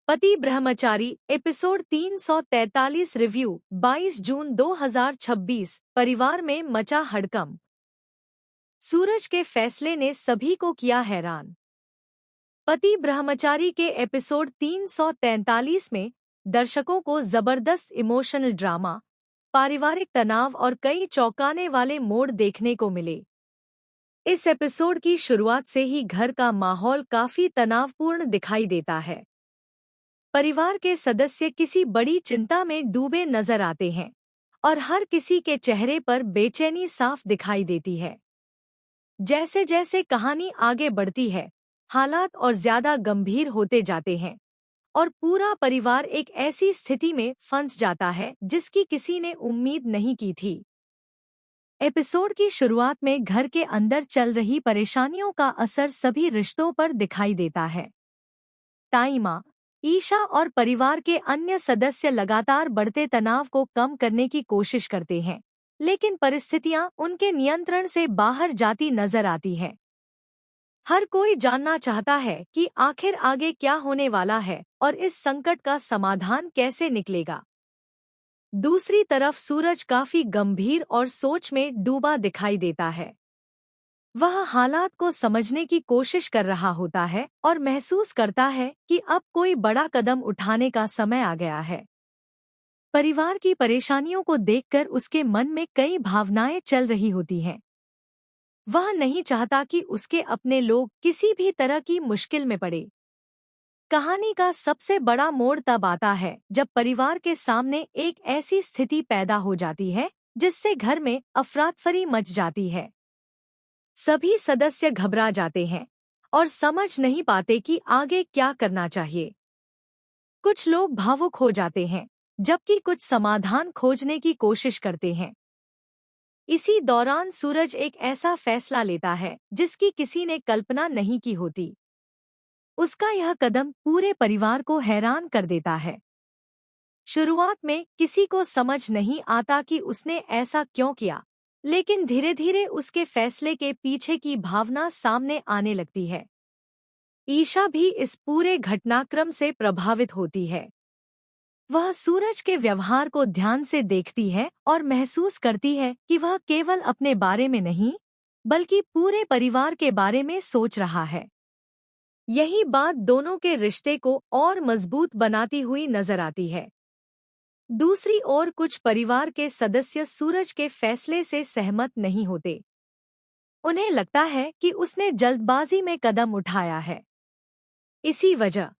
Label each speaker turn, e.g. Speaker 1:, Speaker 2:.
Speaker 1: पति ब्रह्मचारी episode 343 review 22 जून 2026। परिवार में मचा हड़कंप। सूरज के फैसले ने सभी को किया हैरान। पति ब्रह्मचारी के एपिसोड 343 में दर्शकों को जबरदस्त इमोशनल ड्रामा, पारिवारिक तनाव और कई चौंकाने वाले मोड़ देखने को मिले। इस एपिसोड की शुरुआत से ही घर का माहौल काफी तनावपूर्ण दिखाई देता है। परिवार के सदस्य किसी बड़ी चिंता में डूबे नजर आते हैं और हर किसी के चेहरे पर बेचैनी साफ दिखाई देती है। जैसे जैसे कहानी आगे बढ़ती है, हालात और ज्यादा गंभीर होते जाते हैं और पूरा परिवार एक ऐसी स्थिति में फंस जाता है जिसकी किसी ने उम्मीद नहीं की थी। एपिसोड की शुरुआत में घर के अंदर चल रही परेशानियों का असर सभी रिश्तों पर दिखाई देता है। ताइमा, ईशा और परिवार के अन्य सदस्य लगातार बढ़ते तनाव को कम करने की कोशिश करते हैं, लेकिन परिस्थितियां उनके नियंत्रण से बाहर जाती नजर आती हैं। हर कोई जानना चाहता है कि आखिर आगे क्या होने वाला है और इस संकट का समाधान कैसे निकलेगा। दूसरी तरफ सूरज काफी गंभीर और सोच में डूबा दिखाई देता है। वह हालात को समझने की कोशिश कर रहा होता है और महसूस करता है कि अब कोई बड़ा कदम उठाने का समय आ गया है। परिवार की परेशानियों को देखकर उसके मन में कई भावनाएं चल रही होती हैं। वह नहीं चाहता कि उसके अपने लोग किसी भी तरह की मुश्किल में पड़े। कहानी का सबसे बड़ा मोड़ तब आता है जब परिवार के सामने एक ऐसी स्थिति पैदा हो जाती है जिससे घर में अफरातफरी मच जाती है। सभी सदस्य घबरा जाते हैं और समझ नहीं पाते कि आगे क्या करना चाहिए। कुछ लोग भावुक हो जाते हैं, जबकि कुछ समाधान खोजने की कोशिश करते हैं। इसी दौरान सूरज एक ऐसा फैसला लेता है जिसकी किसी ने कल्पना नहीं की होती। उसका यह कदम पूरे परिवार को हैरान कर देता है। शुरुआत में किसी को समझ नहीं आता कि उसने ऐसा क्यों किया, लेकिन धीरे धीरे उसके फैसले के पीछे की भावना सामने आने लगती है। ईशा भी इस पूरे घटनाक्रम से प्रभावित होती है। वह सूरज के व्यवहार को ध्यान से देखती है और महसूस करती है कि वह केवल अपने बारे में नहीं, बल्कि पूरे परिवार के बारे में सोच रहा है। यही बात दोनों के रिश्ते को और मजबूत बनाती हुई नजर आती है। दूसरी ओर कुछ परिवार के सदस्य सूरज के फैसले से सहमत नहीं होते। उन्हें लगता है कि उसने जल्दबाजी में कदम उठाया है। इसी वजह